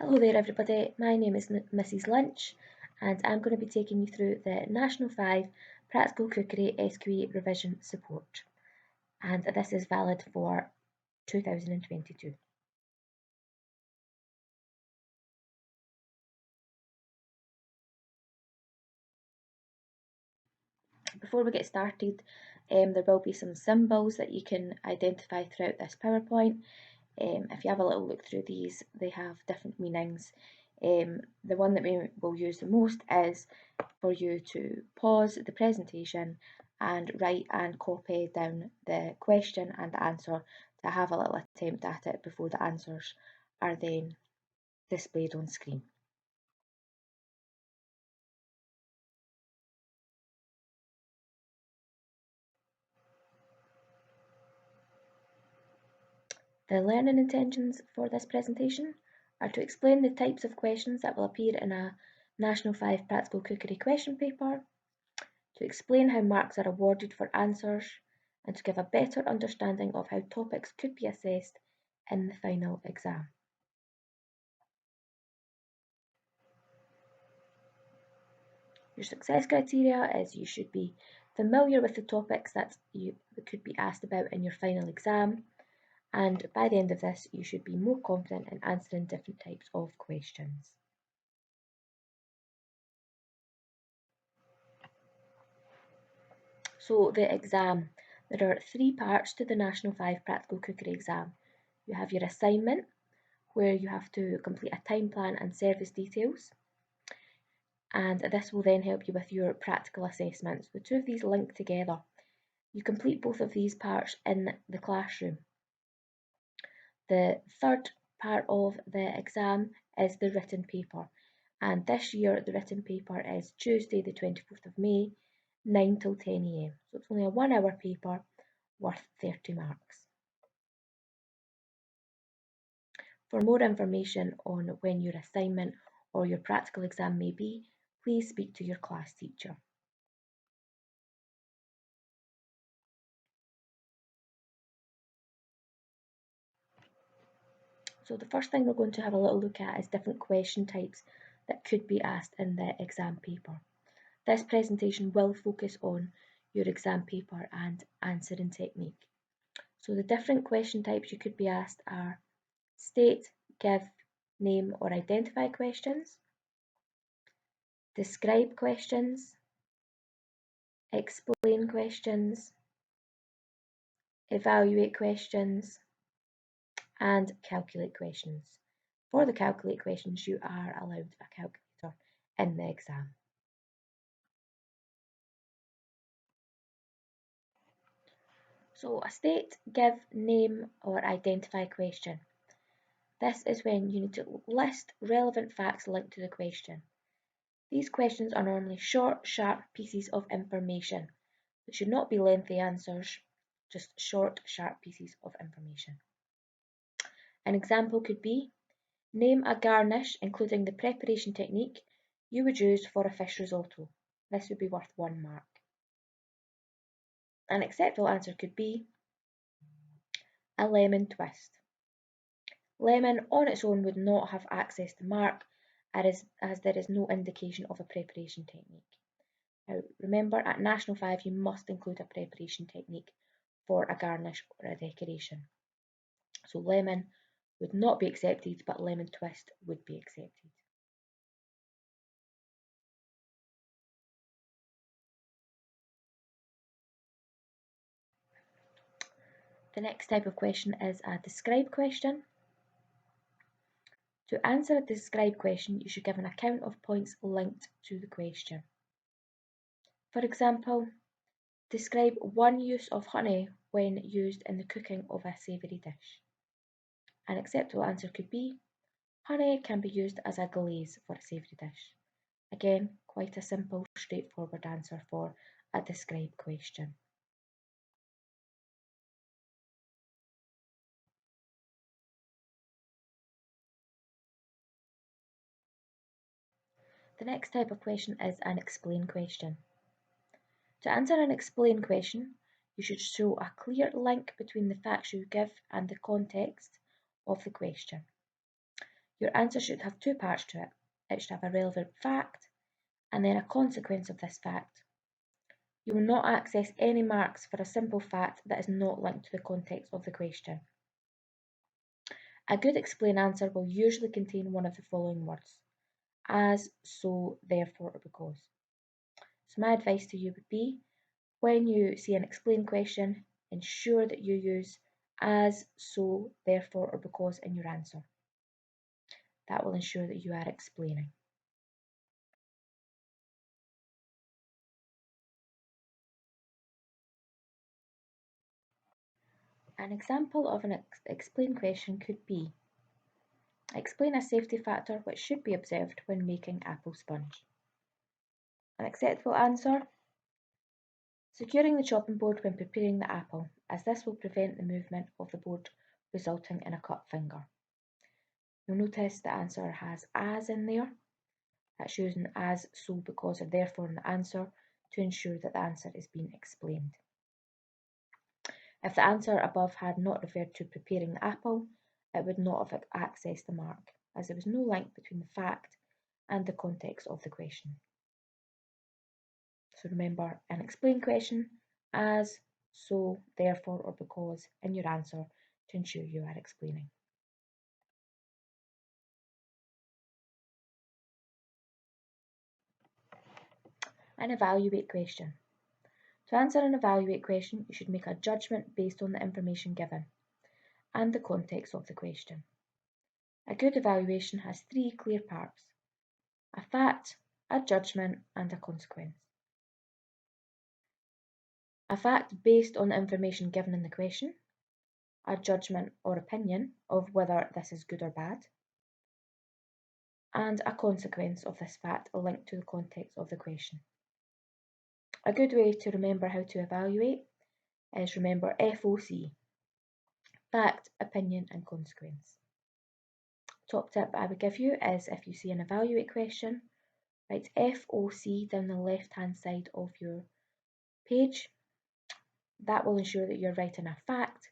Hello there everybody, my name is Mrs Lynch and I'm going to be taking you through the National 5 Practical Cookery SQA revision support, and this is valid for 2022. Before we get started, there will be some symbols that you can identify throughout this PowerPoint. If you have a little look through these, they have different meanings. The one that we will use the most is for you to pause the presentation and write and copy down the question and answer to have a little attempt at it before the answers are then displayed on screen. The learning intentions for this presentation are to explain the types of questions that will appear in a National 5 Practical Cookery question paper, to explain how marks are awarded for answers, and to give a better understanding of how topics could be assessed in the final exam. Your success criteria is you should be familiar with the topics that could be asked about in your final exam, and by the end of this you should be more confident in answering different types of questions. So the exam, there are 3 parts to the National 5 Practical Cookery exam. You have your assignment, where you have to complete a time plan and service details, and this will then help you with your practical assessments. The two of these link together. You complete both of these parts in the classroom. The third part of the exam is the written paper, and this year the written paper is Tuesday the 24th of May, 9 till 10 AM. So it's only a 1 hour paper worth 30 marks. For more information on when your assignment or your practical exam may be, please speak to your class teacher. So the first thing we're going to have a little look at is different question types that could be asked in the exam paper. This presentation will focus on your exam paper and answering technique. So the different question types you could be asked are state, give, name or identify questions, describe questions, explain questions, evaluate questions, and calculate questions. For the calculate questions, you are allowed a calculator in the exam. So a state, give, name or identify question. This is when you need to list relevant facts linked to the question. These questions are normally short, sharp pieces of information. It should not be lengthy answers, just short, sharp pieces of information. An example could be, name a garnish including the preparation technique you would use for a fish risotto. This would be worth 1 mark. An acceptable answer could be a lemon twist. Lemon on its own would not have access to mark as there is no indication of a preparation technique. Now remember, at National 5 you must include a preparation technique for a garnish or a decoration. So lemon would not be accepted, but lemon twist would be accepted. The next type of question is a describe question. To answer a describe question, you should give an account of points linked to the question. For example, describe one use of honey when used in the cooking of a savoury dish. An acceptable answer could be, honey can be used as a glaze for a savoury dish. Again, quite a simple, straightforward answer for a describe question. The next type of question is an explain question. To answer an explain question, you should show a clear link between the facts you give and the context of the question. Your answer should have two parts to it. It should have a relevant fact and then a consequence of this fact. You will not access any marks for a simple fact that is not linked to the context of the question. A good explain answer will usually contain one of the following words: as, so, therefore, or because. So my advice to you would be, when you see an explain question, ensure that you use as, so, therefore, or because in your answer. That will ensure that you are explaining. An example of an explain question could be, explain a safety factor which should be observed when making apple sponge. An acceptable answer: securing the chopping board when preparing the apple, as this will prevent the movement of the board resulting in a cut finger. You'll notice the answer has as in there. That's using as, so, because, or therefore in the answer to ensure that the answer is being explained. If the answer above had not referred to preparing the apple, it would not have accessed the mark, as there was no link between the fact and the context of the question. So remember, an explain question, as, so, therefore, or because in your answer to ensure you are explaining. An evaluate question. To answer an evaluate question, you should make a judgment based on the information given and the context of the question. A good evaluation has three clear parts: a fact, a judgment, and a consequence. A fact based on the information given in the question, a judgment or opinion of whether this is good or bad, and a consequence of this fact linked to the context of the question. A good way to remember how to evaluate is remember FOC, fact, opinion, and consequence. Top tip I would give you is, if you see an evaluate question, write FOC down the left hand side of your page. That will ensure that you're writing a fact,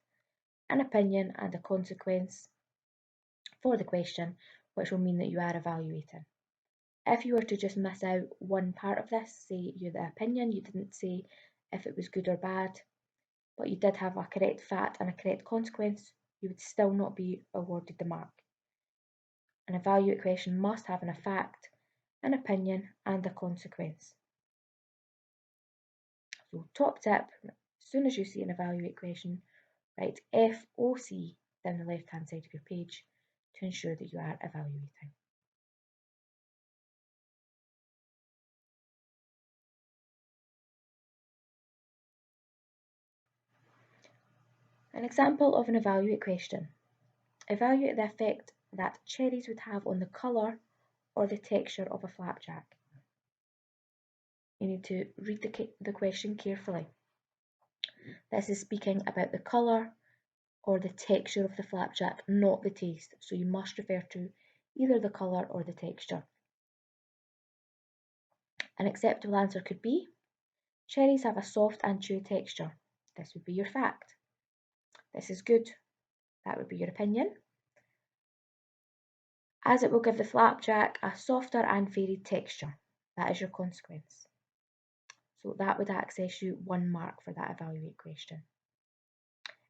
an opinion, and a consequence for the question, which will mean that you are evaluating. If you were to just miss out one part of this, say you're the opinion, you didn't say if it was good or bad, but you did have a correct fact and a correct consequence, you would still not be awarded the mark. An evaluate question must have a fact, an opinion, and a consequence. So top tip, as soon as you see an evaluate question, write FOC down the left hand side of your page to ensure that you are evaluating. An example of an evaluate question. Evaluate the effect that cherries would have on the colour or the texture of a flapjack. You need to read the question carefully. This is speaking about the colour or the texture of the flapjack, not the taste, so you must refer to either the colour or the texture. An acceptable answer could be, cherries have a soft and chewy texture. This would be your fact. This is good. That would be your opinion, as it will give the flapjack a softer and varied texture. That is your consequence. So that would access you 1 mark for that evaluate question.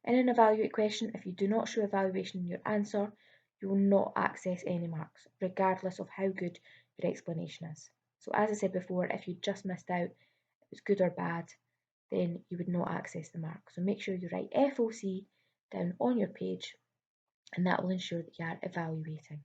In an evaluate question, if you do not show evaluation in your answer, you will not access any marks, regardless of how good your explanation is. So as I said before, if you just missed out, it was good or bad, then you would not access the mark. So make sure you write FOC down on your page, and that will ensure that you are evaluating.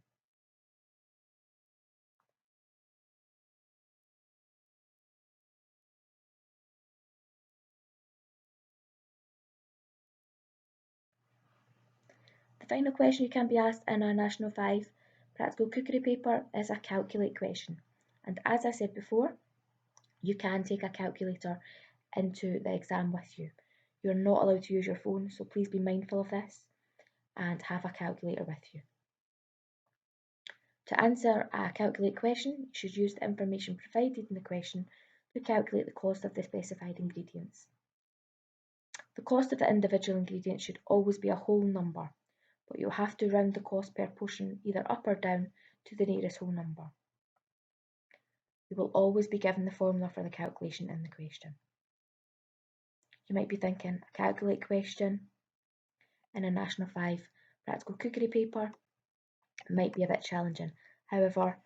The final question you can be asked in a National 5 Practical Cookery paper is a calculate question. And as I said before, you can take a calculator into the exam with you. You're not allowed to use your phone, so please be mindful of this and have a calculator with you. To answer a calculate question, you should use the information provided in the question to calculate the cost of the specified ingredients. The cost of the individual ingredients should always be a whole number, but you'll have to round the cost per portion either up or down to the nearest whole number. You will always be given the formula for the calculation in the question. You might be thinking, a calculate question in a National 5 Practical Cookery paper might be a bit challenging. However,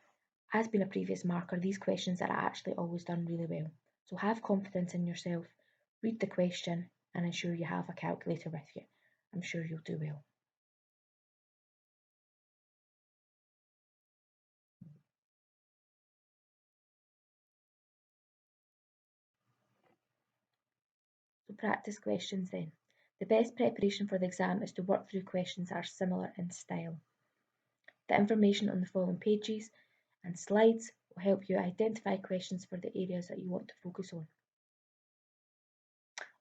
as being a previous marker, these questions are actually always done really well. So have confidence in yourself, read the question and ensure you have a calculator with you. I'm sure you'll do well. So practice questions then. The best preparation for the exam is to work through questions that are similar in style. The information on the following pages and slides will help you identify questions for the areas that you want to focus on.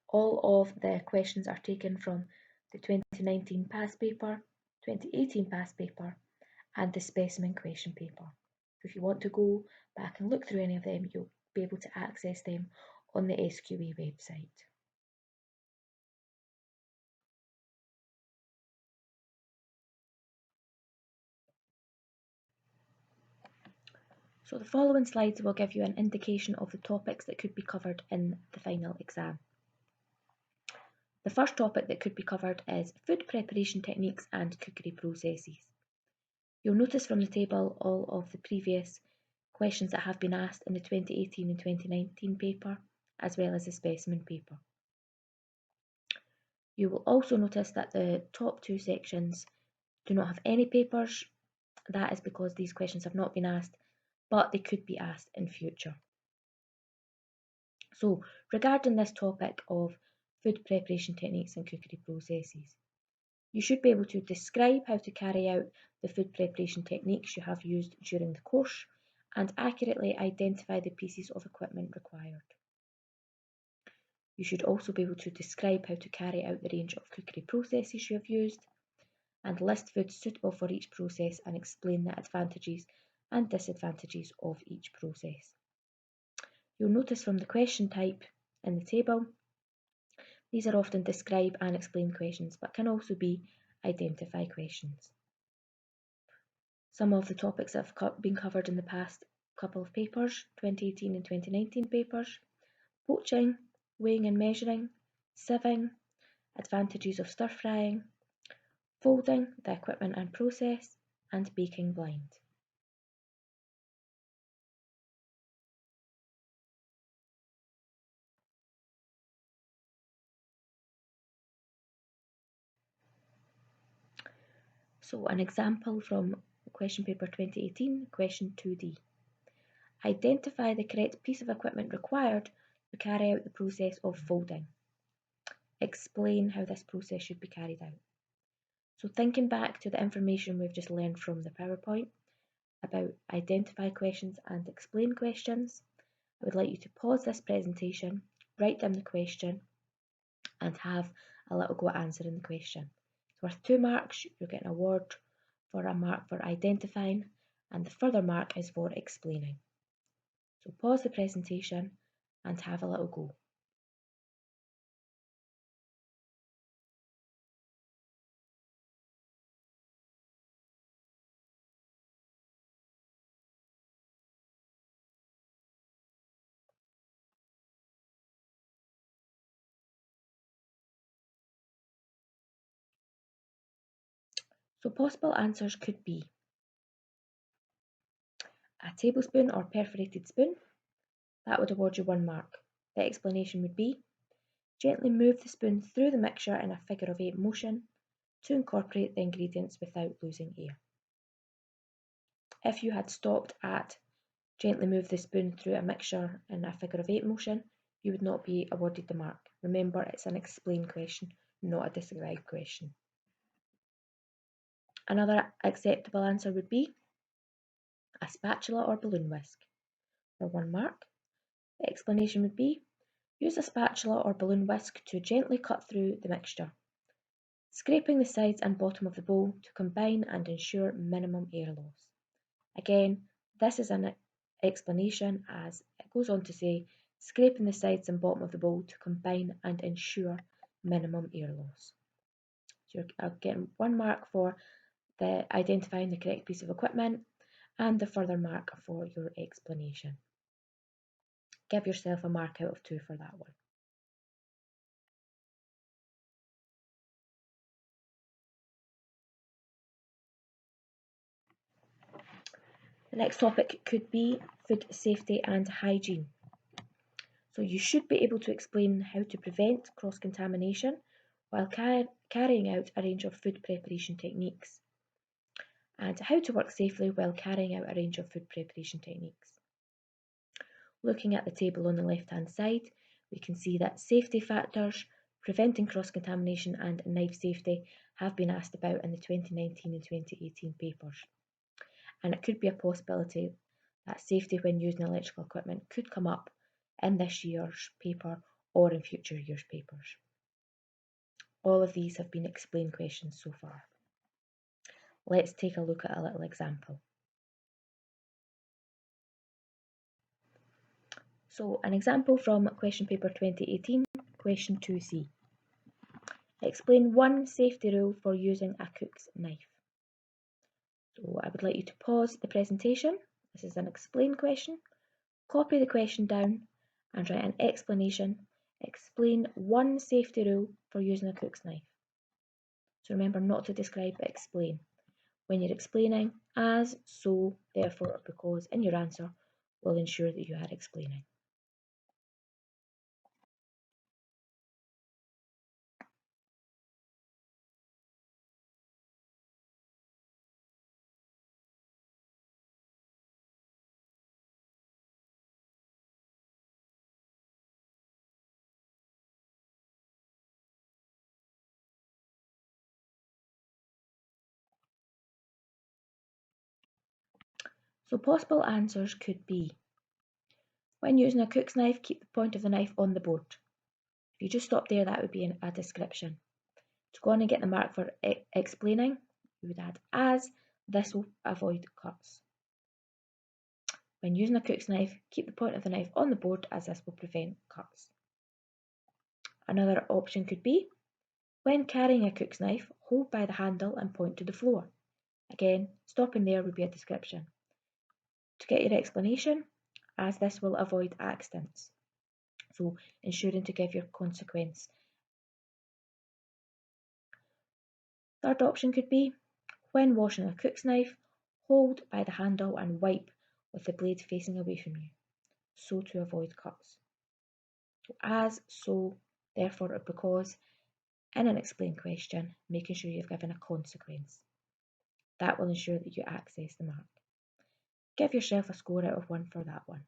All of the questions are taken from the 2019 past paper, 2018 past paper and the Specimen question paper. So if you want to go back and look through any of them, you'll be able to access them on the SQA website. So the following slides will give you an indication of the topics that could be covered in the final exam. The first topic that could be covered is food preparation techniques and cookery processes. You'll notice from the table all of the previous questions that have been asked in the 2018 and 2019 paper, as well as the Specimen paper. You will also notice that the top two sections do not have any papers. That is because these questions have not been asked, but they could be asked in future. So, regarding this topic of food preparation techniques and cookery processes, you should be able to describe how to carry out the food preparation techniques you have used during the course and accurately identify the pieces of equipment required. You should also be able to describe how to carry out the range of cookery processes you have used and list foods suitable for each process and explain the advantages and disadvantages of each process. You'll notice from the question type in the table, these are often describe and explain questions, but can also be identify questions. Some of the topics that have been covered in the past couple of papers, 2018 and 2019 papers: poaching, weighing and measuring, sieving, advantages of stir frying, folding, the equipment and process, and baking blind. So an example from question paper 2018, question 2D. Identify the correct piece of equipment required to carry out the process of folding. Explain how this process should be carried out. So thinking back to the information we've just learned from the PowerPoint about identify questions and explain questions, I would like you to pause this presentation, write down the question and have a little go at answering the question. It's worth 2 marks. You'll get an award for a mark for identifying and the further mark is for explaining. So pause the presentation and have a little go. So possible answers could be a tablespoon or perforated spoon. That would award you 1 mark. The explanation would be gently move the spoon through the mixture in a figure of 8 motion to incorporate the ingredients without losing air. If you had stopped at gently move the spoon through a mixture in a figure of 8 motion, you would not be awarded the mark. Remember, it's an explain question, not a describe question. Another acceptable answer would be a spatula or balloon whisk. For 1 mark, the explanation would be use a spatula or balloon whisk to gently cut through the mixture, scraping the sides and bottom of the bowl to combine and ensure minimum air loss. Again, this is an explanation as it goes on to say scraping the sides and bottom of the bowl to combine and ensure minimum air loss. So you're getting 1 mark for identifying the correct piece of equipment and the further mark for your explanation. Give yourself a mark out of 2 for that one. The next topic could be food safety and hygiene. So you should be able to explain how to prevent cross-contamination while carrying out a range of food preparation techniques, and how to work safely while carrying out a range of food preparation techniques. Looking at the table on the left-hand side, we can see that safety factors, preventing cross-contamination and knife safety have been asked about in the 2019 and 2018 papers. And it could be a possibility that safety when using electrical equipment could come up in this year's paper or in future years' papers. All of these have been explained questions so far. Let's take a look at a little example. So an example from question paper 2018, question 2c. Explain one safety rule for using a cook's knife. So I would like you to pause the presentation. This is an explain question. Copy the question down and write an explanation. Explain one safety rule for using a cook's knife. So remember not to describe, but explain. When you're explaining, as, so, therefore, or because in your answer will ensure that you are explaining. So possible answers could be: when using a cook's knife, keep the point of the knife on the board. If you just stop there, that would be a description. To go on and get the mark for explaining, you would add as, this will avoid cuts. When using a cook's knife, keep the point of the knife on the board as this will prevent cuts. Another option could be: when carrying a cook's knife, hold by the handle and point to the floor. Again, stopping there would be a description. To get your explanation, as this will avoid accidents. So ensuring to give your consequence. Third option could be: when washing a cook's knife, hold by the handle and wipe with the blade facing away from you, so to avoid cuts. So as, so, therefore, or because in an explain question, making sure you've given a consequence. That will ensure that you access the mark. Give yourself a score out of 1 for that one.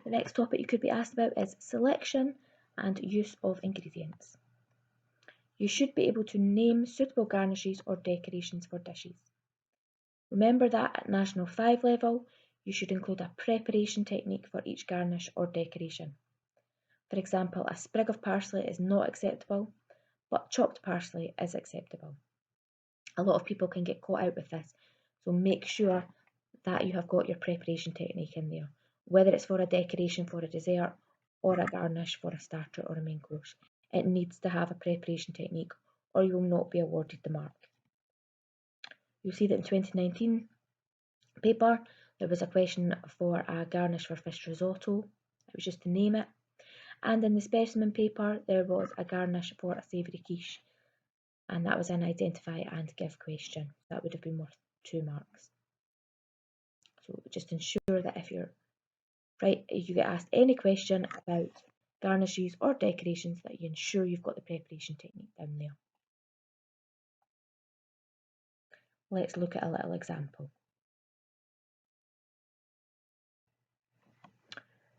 The next topic you could be asked about is selection and use of ingredients. You should be able to name suitable garnishes or decorations for dishes. Remember that at National 5 level, you should include a preparation technique for each garnish or decoration. For example, a sprig of parsley is not acceptable, but chopped parsley is acceptable. A lot of people can get caught out with this, so make sure that you have got your preparation technique in there, whether it's for a decoration for a dessert or a garnish for a starter or a main course. It needs to have a preparation technique or you will not be awarded the mark. You'll see that in 2019 paper there was a question for a garnish for fish risotto. It was just to name it. And in the specimen paper there was a garnish for a savoury quiche, and that was an identify and give question. That would have been worth 2 marks. So just ensure that if you get asked any question about garnishes or decorations, that you ensure you've got the preparation technique down there. Let's look at a little example.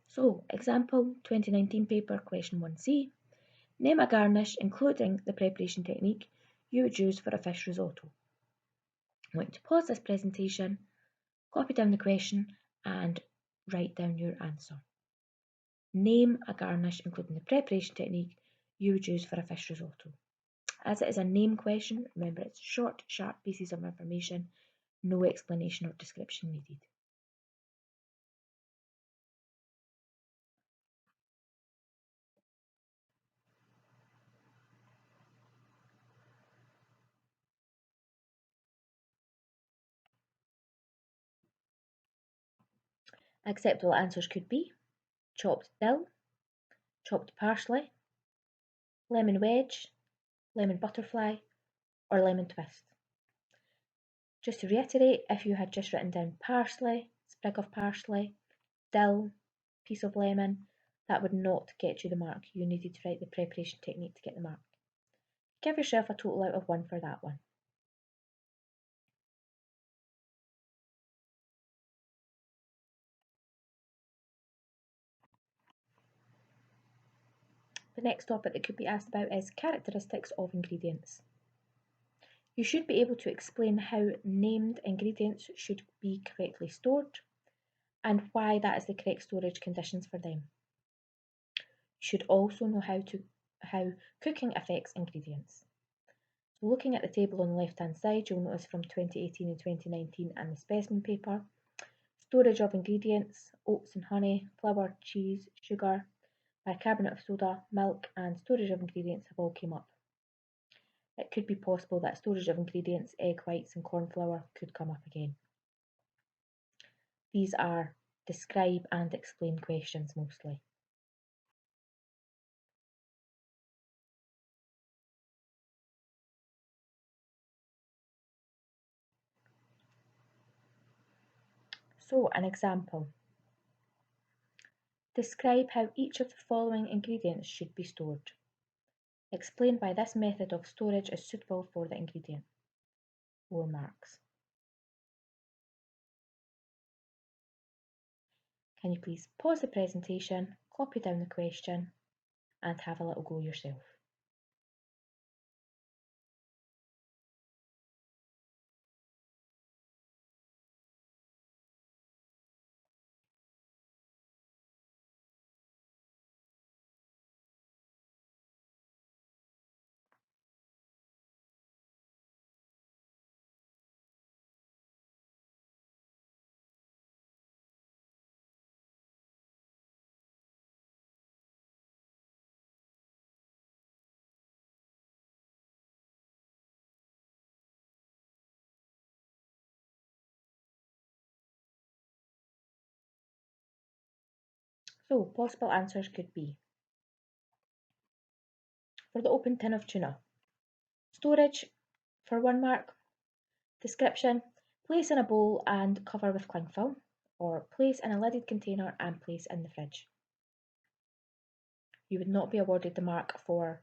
So, example 2019 paper, question 1c. Name a garnish including the preparation technique you would use for a fish risotto. I want you to pause this presentation, copy down the question and write down your answer. Name a garnish including the preparation technique you would use for a fish risotto. As it is a name question, remember it's short, sharp pieces of information, no explanation or description needed. Acceptable answers could be chopped dill, chopped parsley, lemon wedge, lemon butterfly, or lemon twist. Just to reiterate, if you had just written down parsley, sprig of parsley, dill, piece of lemon, that would not get you the mark. You needed to write the preparation technique to get the mark. Give yourself a total out of 1 for that one. The next topic that could be asked about is characteristics of ingredients. You should be able to explain how named ingredients should be correctly stored and why that is the correct storage conditions for them. You should also know how cooking affects ingredients. So looking at the table on the left hand side, you'll notice from 2018 and 2019 and the specimen paper, storage of ingredients, oats and honey, flour, cheese, sugar, bicarbonate of soda, milk and storage of ingredients have all came up. It could be possible that storage of ingredients, egg whites and corn flour could come up again. These are describe and explain questions mostly. So an example. Describe how each of the following ingredients should be stored. Explain why this method of storage is suitable for the ingredient. 4 marks. Can you please pause the presentation, copy down the question and have a little go yourself. So possible answers could be: for the open tin of tuna, storage for 1 mark, description, place in a bowl and cover with cling film, or place in a lidded container and place in the fridge. You would not be awarded the mark for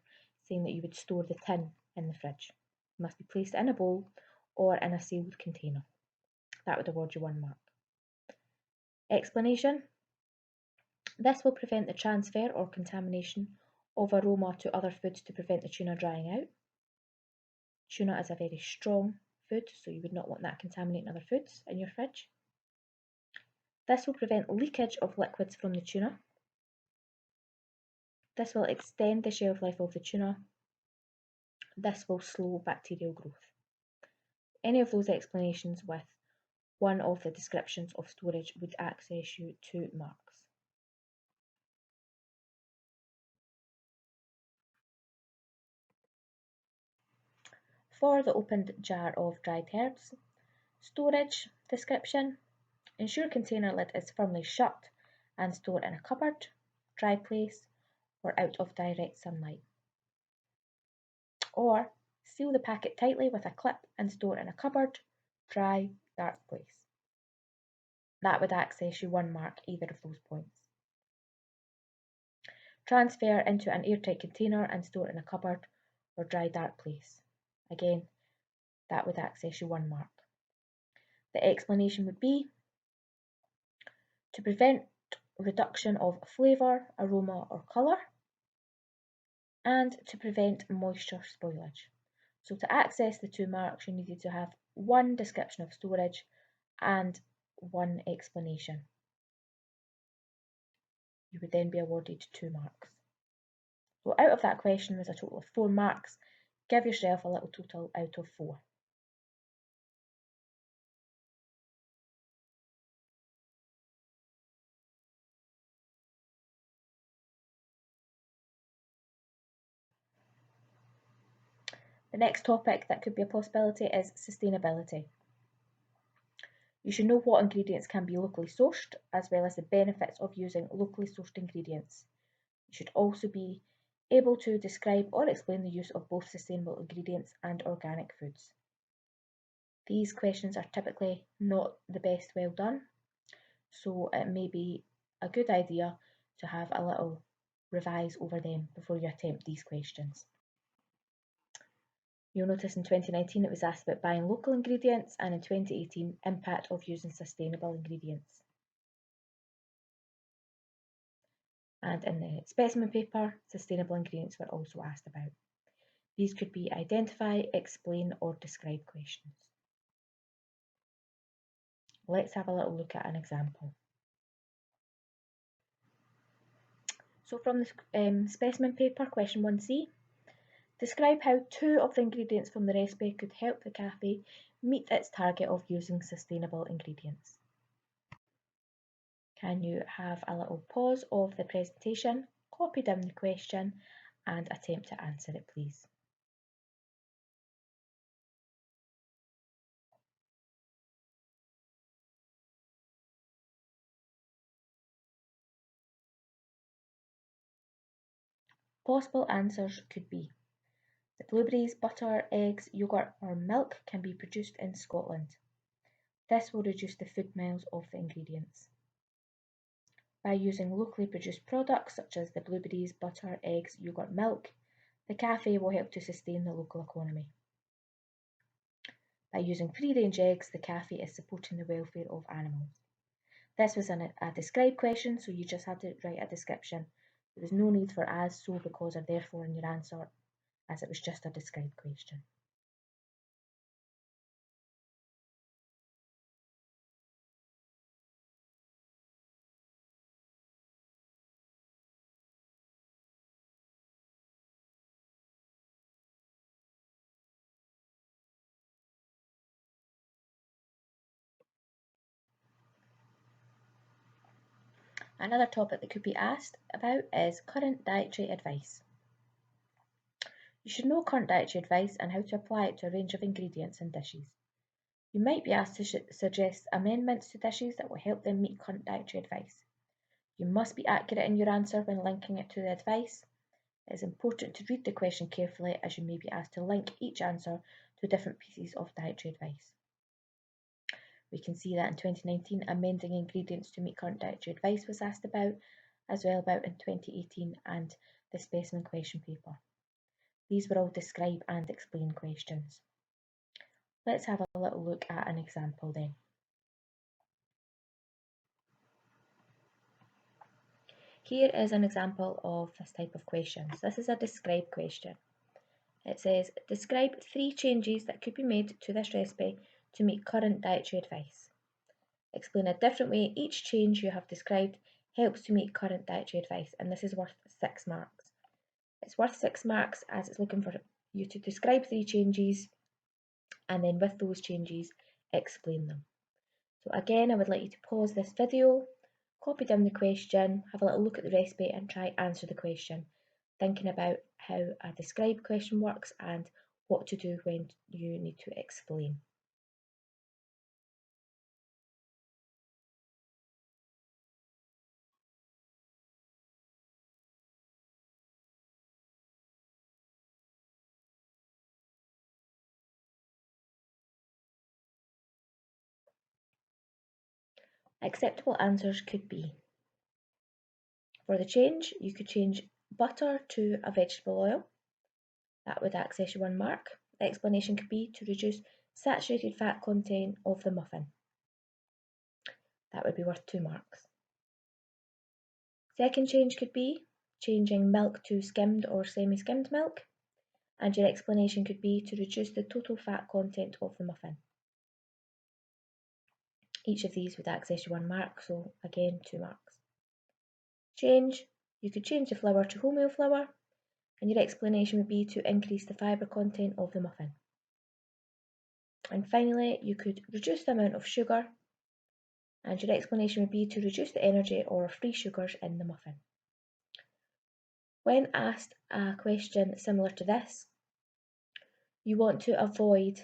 saying that you would store the tin in the fridge. It must be placed in a bowl or in a sealed container. That would award you 1 mark. Explanation. This will prevent the transfer or contamination of aroma to other foods to prevent the tuna drying out. Tuna is a very strong food, so you would not want that contaminating other foods in your fridge. This will prevent leakage of liquids from the tuna. This will extend the shelf life of the tuna. This will slow bacterial growth. Any of those explanations with one of the descriptions of storage would access you 2 marks. For the opened jar of dried herbs, storage description, ensure container lid is firmly shut and store in a cupboard, dry place, or out of direct sunlight. Or seal the packet tightly with a clip and store in a cupboard, dry, dark place. That would access you 1 mark, either of those points. Transfer into an airtight container and store in a cupboard or dry, dark place. Again, that would access you 1 mark. The explanation would be to prevent reduction of flavour, aroma or colour, and to prevent moisture spoilage. So to access the 2 marks, you needed to have 1 description of storage and 1 explanation. You would then be awarded 2 marks. So out of that question was a total of 4 marks give yourself a little total out of 4. The next topic that could be a possibility is sustainability. You should know what ingredients can be locally sourced, as well as the benefits of using locally sourced ingredients. You should also be able to describe or explain the use of both sustainable ingredients and organic foods. These questions are typically not the best well done, so it may be a good idea to have a little revise over them before you attempt these questions. You'll notice in 2019 it was asked about buying local ingredients, and in 2018 impact of using sustainable ingredients. And in the specimen paper, sustainable ingredients were also asked about. These could be identify, explain or describe questions. Let's have a little look at an example. So from the specimen paper, question 1c, describe how 2 of the ingredients from the recipe could help the cafe meet its target of using sustainable ingredients. Can you have a little pause of the presentation, copy down the question and attempt to answer it, please? Possible answers could be: the blueberries, butter, eggs, yogurt or milk can be produced in Scotland. This will reduce the food miles of the ingredients. By using locally produced products such as the blueberries, butter, eggs, yogurt, milk, the cafe will help to sustain the local economy. By using free-range eggs, the cafe is supporting the welfare of animals. This was a describe question, so you just had to write a description. There was no need for as, so, because or therefore in your answer, as it was just a describe question. Another topic that could be asked about is current dietary advice. You should know current dietary advice and how to apply it to a range of ingredients and dishes. You might be asked to suggest amendments to dishes that will help them meet current dietary advice. You must be accurate in your answer when linking it to the advice. It is important to read the question carefully, as you may be asked to link each answer to different pieces of dietary advice. We can see that in 2019, amending ingredients to meet current dietary advice was asked about, as well about in 2018 and the specimen question paper. These were all describe and explain questions. Let's have a little look at an example then. Here is an example of this type of questions. This is a describe question. It says, describe 3 changes that could be made to this recipe to meet current dietary advice. Explain a different way each change you have described helps to meet current dietary advice, and this is worth 6 marks. It's worth 6 marks as it's looking for you to describe 3 changes and then with those changes explain them. So again, I would like you to pause this video, copy down the question, have a little look at the recipe and try answer the question, thinking about how a describe question works and what to do when you need to explain. Acceptable answers could be: for the change, you could change butter to a vegetable oil. That would access you 1 mark. The explanation could be to reduce saturated fat content of the muffin. That would be worth 2 marks. Second change could be changing milk to skimmed or semi-skimmed milk, and your explanation could be to reduce the total fat content of the muffin. Each of these would access you 1 mark, so again 2 marks. Change, you could change the flour to wholemeal flour, and your explanation would be to increase the fibre content of the muffin. And finally, you could reduce the amount of sugar, and your explanation would be to reduce the energy or free sugars in the muffin. When asked a question similar to this, you want to avoid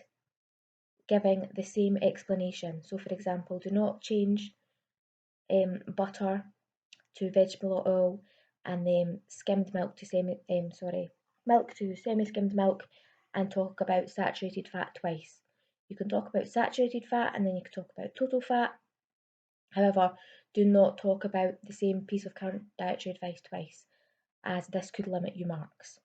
giving the same explanation. So for example, do not change butter to vegetable oil and then skimmed milk to milk to semi-skimmed milk, and talk about saturated fat twice. You can talk about saturated fat and then you can talk about total fat. However, do not talk about the same piece of current dietary advice twice, as this could limit your marks.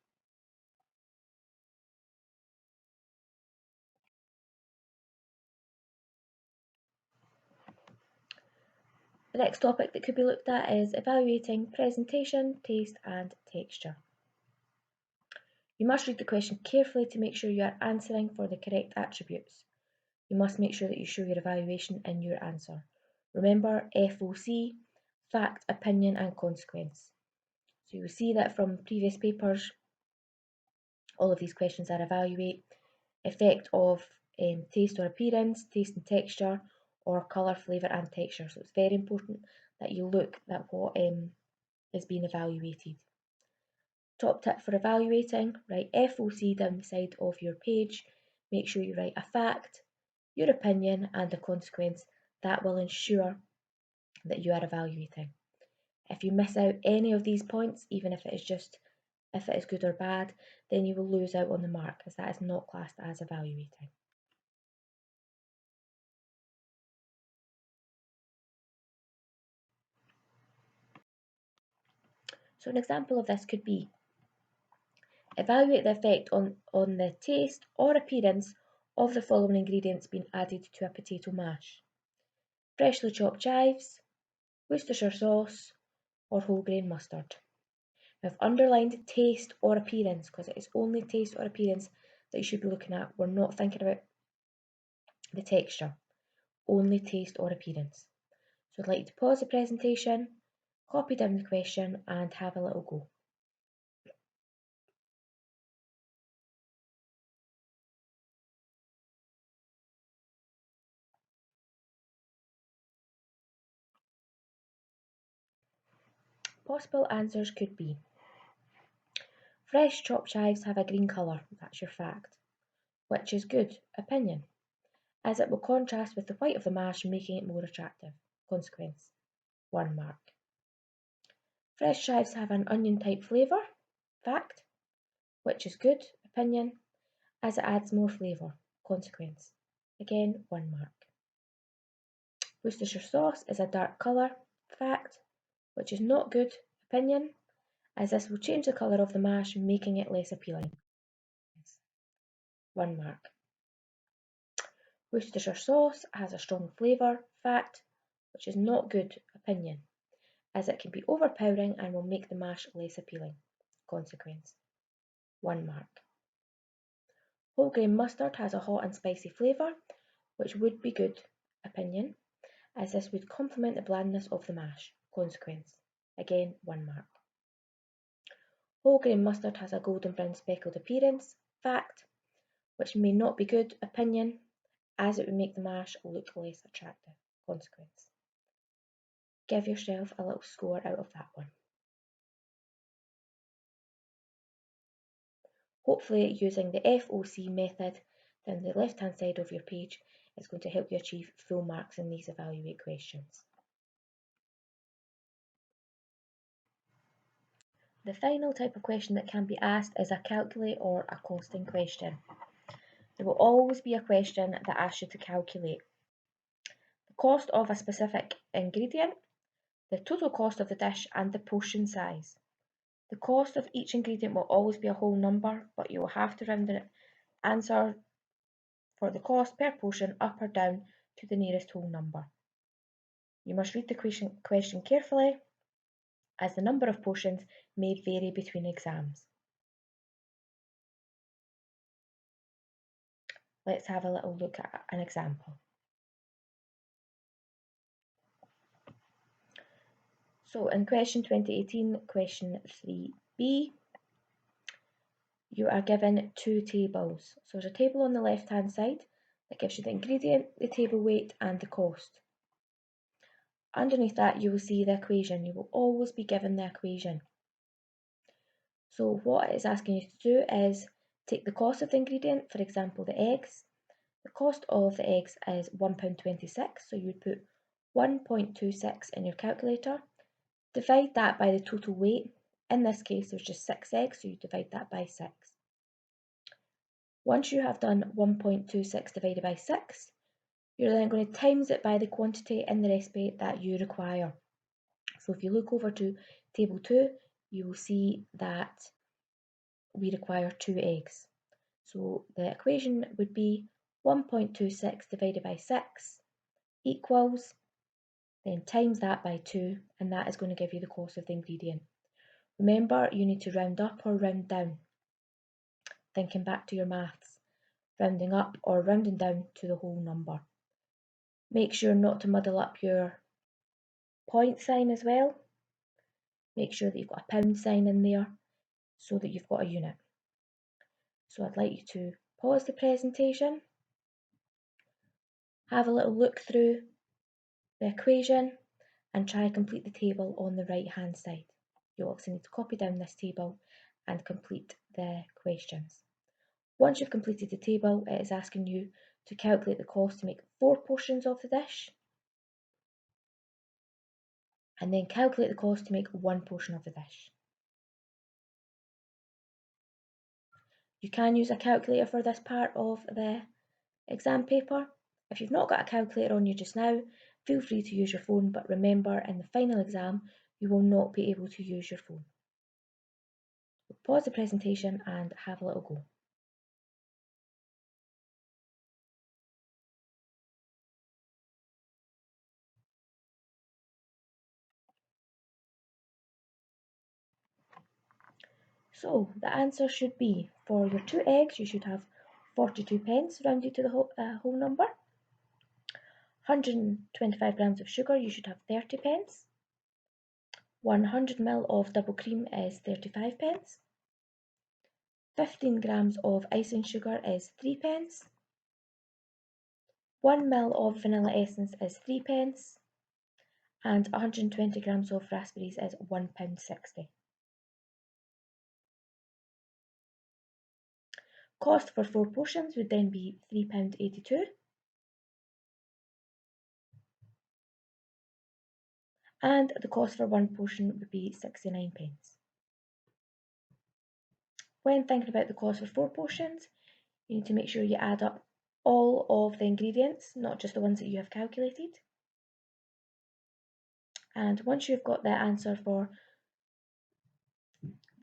The next topic that could be looked at is evaluating presentation, taste and texture. You must read the question carefully to make sure you are answering for the correct attributes. You must make sure that you show your evaluation in your answer. Remember FOC, fact, opinion and consequence. So you will see that from previous papers, all of these questions are evaluate effect of taste or appearance, taste and texture, or colour, flavour and texture. So it's very important that you look at what is being evaluated. Top tip for evaluating, write FOC down the side of your page. Make sure you write a fact, your opinion and a consequence. That will ensure that you are evaluating. If you miss out any of these points, even if it is good or bad, then you will lose out on the mark, as that is not classed as evaluating. So an example of this could be, evaluate the effect on the taste or appearance of the following ingredients being added to a potato mash: freshly chopped chives, Worcestershire sauce, or whole grain mustard. Now I've underlined taste or appearance because it is only taste or appearance that you should be looking at. We're not thinking about the texture, only taste or appearance. So I'd like you to pause the presentation, copy down the question and have a little go. Possible answers could be, fresh chopped chives have a green colour, that's your fact, which is good, opinion, as it will contrast with the white of the mash, making it more attractive, consequence, 1 mark. Fresh chives have an onion type flavour, fact, which is good, opinion, as it adds more flavour, consequence, again 1 mark. Worcestershire sauce is a dark colour, fact, which is not good, opinion, as this will change the colour of the mash, making it less appealing, 1 mark. Worcestershire sauce has a strong flavour, fact, which is not good, opinion, as it can be overpowering and will make the mash less appealing, consequence, 1 mark. Whole grain mustard has a hot and spicy flavour, which would be good, opinion, as this would complement the blandness of the mash, consequence, again 1 mark. Whole grain mustard has a golden brown speckled appearance, fact, which may not be good, opinion, as it would make the mash look less attractive, consequence. Give yourself a little score out of that one. Hopefully using the FOC method down the left hand side of your page is going to help you achieve full marks in these evaluate questions. The final type of question that can be asked is a calculate or a costing question. There will always be a question that asks you to calculate the cost of a specific ingredient, the total cost of the dish and the portion size. The cost of each ingredient will always be a whole number, but you will have to round the answer for the cost per portion up or down to the nearest whole number. You must read the question carefully, as the number of portions may vary between exams. Let's have a little look at an example. So in question 2018, question 3b, you are given two tables. So there's a table on the left hand side that gives you the ingredient, the table weight and the cost. Underneath that you will see the equation. You will always be given the equation. So what it is asking you to do is take the cost of the ingredient, for example the eggs. The cost of the eggs is £1.26, so you would put 1.26 in your calculator, divide that by the total weight. In this case there's just 6 eggs, so you divide that by 6. Once you have done 1.26 divided by 6, you're then going to times it by the quantity in the recipe that you require. So if you look over to table 2, you will see that we require 2 eggs. So the equation would be 1.26 divided by 6 equals, then times that by 2, and that is going to give you the cost of the ingredient. Remember, you need to round up or round down. Thinking back to your maths, rounding up or rounding down to the whole number. Make sure not to muddle up your point sign as well. Make sure that you've got a pound sign in there so that you've got a unit. So I'd like you to pause the presentation, have a little look through the equation and try and complete the table on the right hand side. You'll obviously need to copy down this table and complete the questions. Once you've completed the table, it is asking you to calculate the cost to make 4 portions of the dish, and then calculate the cost to make 1 portion of the dish. You can use a calculator for this part of the exam paper. If you've not got a calculator on you just now, feel free to use your phone, but remember in the final exam you will not be able to use your phone. Pause the presentation and have a little go. So the answer should be, for your 2 eggs you should have 42 pence rounded to the whole number. 125 grams of sugar you should have 30 pence. 100 ml of double cream is 35 pence. 15 grams of icing sugar is 3 pence. 1 ml of vanilla essence is 3 pence. And 120 grams of raspberries is £1.60. Cost for 4 portions would then be £3.82. And the cost for 1 portion would be 69 pence. When thinking about the cost for 4 portions, you need to make sure you add up all of the ingredients, not just the ones that you have calculated. And once you've got the answer for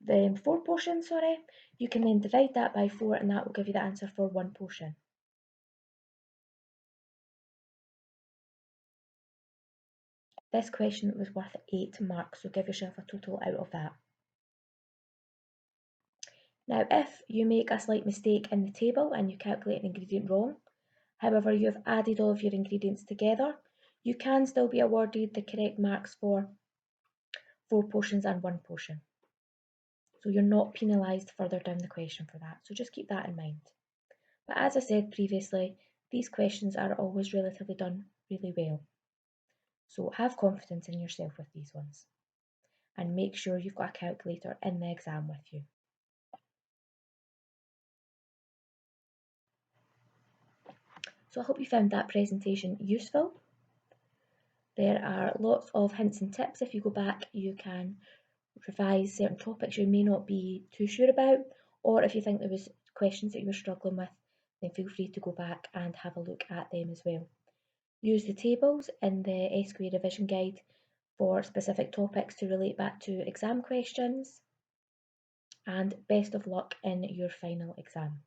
the 4 portions, you can then divide that by 4 and that will give you the answer for 1 portion. This question was worth 8 marks, so give yourself a total out of that. Now, if you make a slight mistake in the table and you calculate an ingredient wrong, however you have added all of your ingredients together, you can still be awarded the correct marks for 4 portions and 1 portion. So you're not penalised further down the question for that, so just keep that in mind. But as I said previously, these questions are always relatively done really well. So have confidence in yourself with these ones and make sure you've got a calculator in the exam with you. So I hope you found that presentation useful. There are lots of hints and tips. If you go back, you can revise certain topics you may not be too sure about, or if you think there was questions that you were struggling with, then feel free to go back and have a look at them as well. Use the tables in the SQA revision guide for specific topics to relate back to exam questions, and best of luck in your final exam.